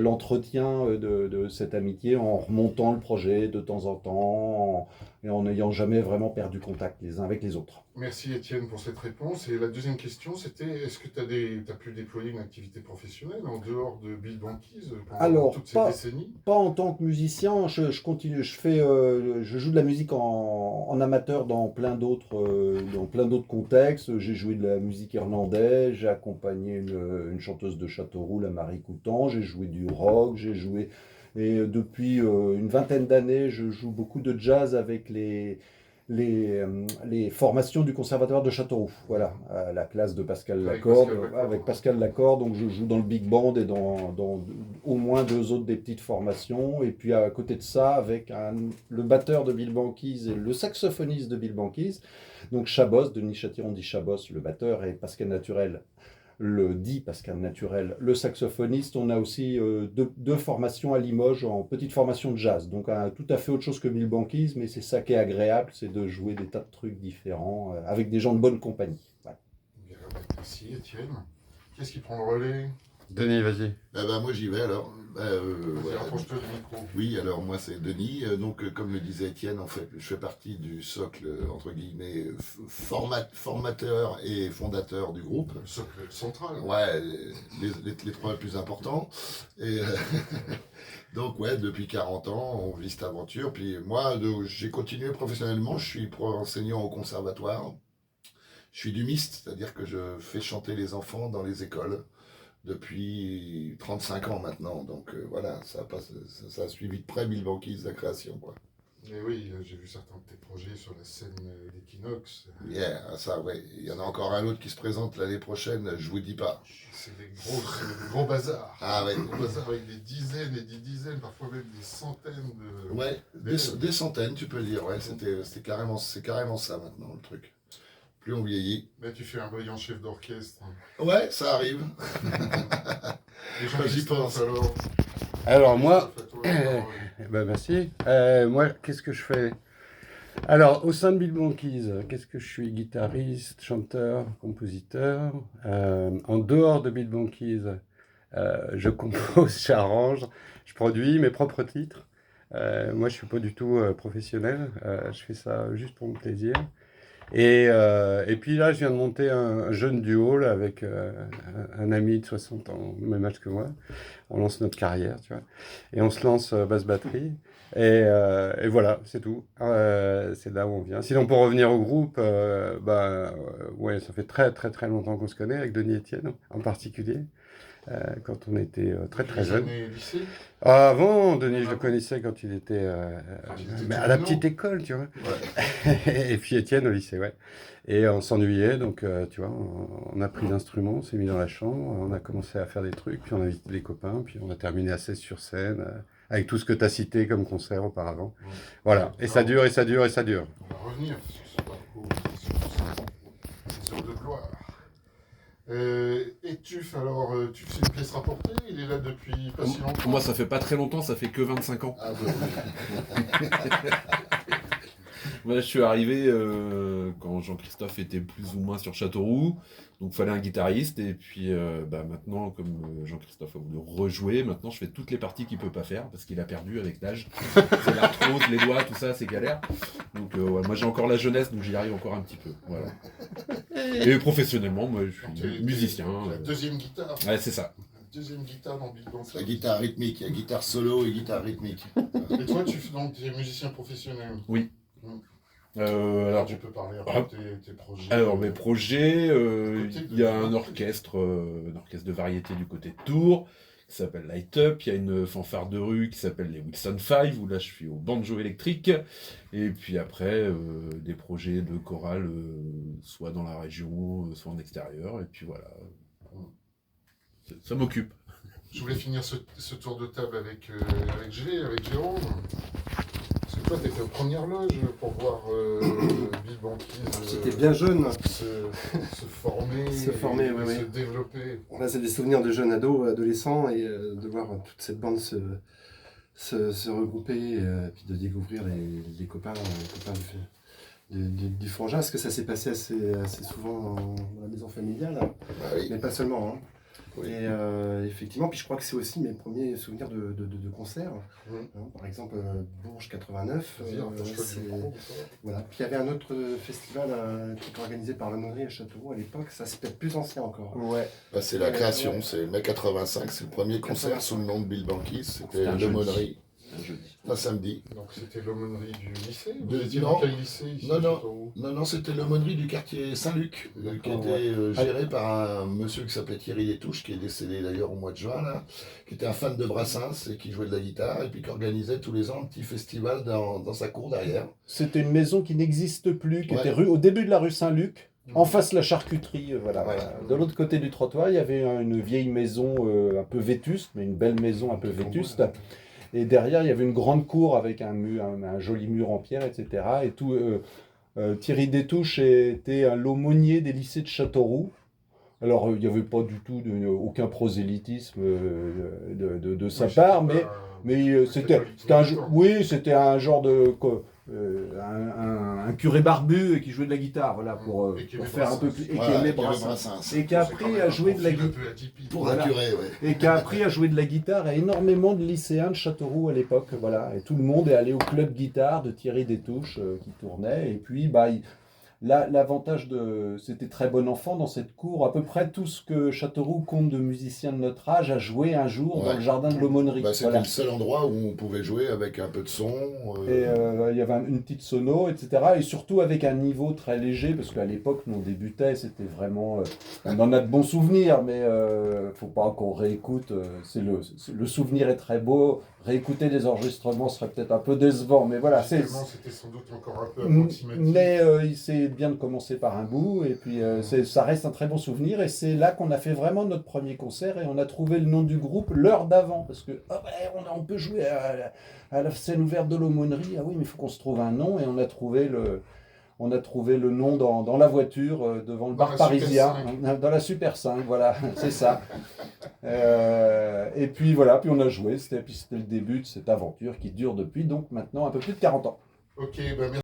l'entretien de cette amitié en remontant le projet de temps en temps et en n'ayant jamais vraiment perdu contact les uns avec les autres. Merci Étienne pour cette réponse. Et la deuxième question, c'était est-ce que tu as pu déployer une activité professionnelle en dehors de Bill Banquise pendant Alors, toutes ces décennies? pas en tant que musicien, je continue, je joue de la musique en amateur dans plein d'autres contextes. J'ai joué de la musique irlandaise, j'ai accompagné une chanteuse de Châteauroux, la Marie Coutan, j'ai joué du rock, depuis une vingtaine d'années, je joue beaucoup de jazz avec les formations du Conservatoire de Châteauroux. Voilà, à la classe de Pascal Lacorde, avec Pascal Lacorde, donc je joue dans le big band et dans au moins deux autres des petites formations. Et puis à côté de ça, avec le batteur de Bill Banquise et le saxophoniste de Bill Banquise, donc Chabos, Denis Châtiron dit Chabos, le batteur, et Pascal Naturel le dit Pascal Naturel, le saxophoniste. On a aussi deux formations à Limoges en petite formation de jazz. Donc tout à fait autre chose que Bill Banquise, mais c'est ça qui est agréable, c'est de jouer des tas de trucs différents avec des gens de bonne compagnie. Ouais. Bien, merci Étienne. Qui est-ce qui prend le relais? Denis, vas-y. Moi j'y vais alors. Vas-y, rapproche-toi du micro. Oui, alors moi c'est Denis. Comme le disait Étienne, en fait, je fais partie du socle, entre guillemets, formateur et fondateur du groupe. Le socle central. Ouais, les trois les plus importants. Et donc ouais, depuis 40 ans, on vit cette aventure. Puis moi, j'ai continué professionnellement, je suis enseignant au conservatoire. Je suis dumiste, c'est-à-dire que je fais chanter les enfants dans les écoles depuis 35 ans maintenant. Donc voilà, ça a suivi de près Bill Banquise, la création, quoi. Mais oui, j'ai vu certains de tes projets sur la scène d'Equinox. Yeah, ça, ouais. Il y en a encore un autre qui se présente l'année prochaine, je vous dis pas. C'est des gros bazars. Ah ouais. Des gros bazars avec des dizaines et des dizaines, parfois même des centaines de... Ouais, des centaines, tu peux le dire, ouais. C'est carrément ça maintenant, le truc. Plus on vieillit. Mais tu fais un brillant chef d'orchestre. Ouais, ça arrive. Les gens j'y pense alors. Alors moi, merci. Moi, qu'est-ce que je fais? Alors, au sein de Bill Banquise, qu'est-ce que je suis? Guitariste, chanteur, compositeur. En dehors de Bill Banquise, je compose, j'arrange, je produis mes propres titres. Moi, je suis pas du tout professionnel. Je fais ça juste pour mon plaisir. Et puis là, je viens de monter un jeune duo là, avec un ami de 60 ans, même âge que moi. On lance notre carrière, tu vois. Et on se lance basse batterie. Et voilà, c'est tout. C'est là où on vient. Sinon, pour revenir au groupe, ouais, ça fait très très très longtemps qu'on se connaît, avec Denis Etienne en particulier. Quand on était très jeune. Lycée. Avant, Denis, je le connaissais quand il était à la petite école, tu vois. Ouais. Et puis Étienne au lycée, ouais. Et on s'ennuyait, donc tu vois, on a pris l'instrument, on s'est mis dans la chambre, on a commencé à faire des trucs, puis on a invité des copains, puis on a terminé à 16 sur scène, avec tout ce que tu as cité comme concert auparavant. Ouais. Voilà, et ça dure, et ça dure, et ça dure. On va revenir sur ce parcours, sur de gloire. Et Tuf, alors, Tuf, c'est une pièce rapportée, il est là depuis pas si longtemps. Moi, ça fait pas très longtemps, ça fait que 25 ans. Ah, ouais. Moi, je suis arrivé quand Jean-Christophe était plus ou moins sur Châteauroux, donc il fallait un guitariste, et puis maintenant, comme Jean-Christophe a voulu rejouer, maintenant je fais toutes les parties qu'il peut pas faire, parce qu'il a perdu avec l'âge. C'est l'arthrose, les doigts, tout ça, c'est galère. Donc ouais, moi j'ai encore la jeunesse, donc j'y arrive encore un petit peu. Voilà. Et professionnellement, moi je suis musicien. La deuxième guitare. Ouais, c'est ça. La deuxième guitare dans Bill Banquise. La guitare rythmique, il y a guitare solo et guitare rythmique. Et toi, tu es musicien professionnel. Oui. Alors tu peux parler un peu de tes projets. Alors mes projets, il y a un orchestre de variété du côté de Tours qui s'appelle Light Up, il y a une fanfare de rue qui s'appelle les Wilson 5, où là je suis au banjo électrique, et puis après des projets de chorale, soit dans la région, soit en extérieur, et puis voilà, ça m'occupe. Je voulais finir ce tour de table avec Jérôme. Parce que toi, tu étais aux premières loges pour voir Bill Banquise J'étais bien jeune. se former, se développer. Là, c'est des souvenirs de jeunes ados, adolescents, et de voir toute cette bande se regrouper, et puis de découvrir les copains du Frangin, parce que ça s'est passé assez souvent dans la maison familiale, Bah oui. mais pas seulement. Hein. Oui. Et effectivement, puis je crois que c'est aussi mes premiers souvenirs de concerts. Mhm. Hein, par exemple, Bourges 89. Vas-y, rapproche-toi du micro, ça va. Voilà. Puis il y avait un autre festival qui était organisé par l'aumônerie à Châteauroux à l'époque. Ça, c'est peut-être plus ancien encore. Ouais. Bah, c'est la création, c'est mai 85, c'est le premier concert sous le nom de Bill Banquis, c'était un l'aumônerie, Un jeudi. un samedi. Donc c'était l'aumônerie du lycée. De- Vous étiez non. dans quel lycée ici Non, à non. Châteauroux Non, c'était l'aumônerie du quartier Saint-Luc, qui D'accord, était géré par un monsieur qui s'appelait Thierry Détouche, qui est décédé d'ailleurs au mois de juin, là, qui était un fan de Brassens et qui jouait de la guitare, et puis qui organisait tous les ans un petit festival dans sa cour derrière. C'était une maison qui n'existe plus, qui Ouais. était au début de la rue Saint-Luc, Mhm. en face de la charcuterie. Voilà. Voilà. De l'autre côté du trottoir, il y avait une vieille maison un peu vétuste, mais une belle maison un peu vétuste. Et derrière, il y avait une grande cour avec un joli mur en pierre, etc. Et tout, Thierry Détouche était l'aumônier des lycées de Châteauroux. Alors, il n'y avait pas du tout aucun prosélytisme de sa part, mais c'était un genre de un curé barbu qui jouait de la guitare, voilà, pour Et qui pour aimait faire un peu plus, et qui Voilà, aimait il y avait Brassens. Brassens. Et qui a appris à jouer de la guitare. Pour Voilà. un curé, ouais. Et qui a appris à jouer de la guitare à énormément de lycéens de Châteauroux à l'époque, voilà. Et tout le monde est allé au club guitare de Thierry Détouche qui tournait. Et puis, l'avantage c'était très bon enfant dans cette cour. À peu près tout ce que Châteauroux compte de musiciens de notre âge a joué un jour dans Ouais. le jardin de l'aumônerie. Bah, c'était Voilà. le seul endroit où on pouvait jouer avec un peu de son. Et il y avait une petite sono, etc. Et surtout avec un niveau très léger, parce qu'à l'époque, nous on débutait, c'était vraiment... on en a de bons souvenirs, mais faut pas qu'on réécoute. Le souvenir est très beau. Réécouter des enregistrements serait peut-être un peu décevant, mais voilà. C'était sans doute encore un peu approximatif. Mais c'est bien de commencer par un bout, et puis ça reste un très bon souvenir, et c'est là qu'on a fait vraiment notre premier concert, et on a trouvé le nom du groupe l'heure d'avant, parce que on peut jouer à la scène ouverte de l'aumônerie, ah oui, mais il faut qu'on se trouve un nom, et on a trouvé le nom dans la voiture, devant le Dans bar la parisien, Super dans la Super 5, voilà, c'est ça. Et puis voilà, puis on a joué, c'était le début de cette aventure qui dure depuis donc maintenant un peu plus de 40 ans. Ok, ben merci.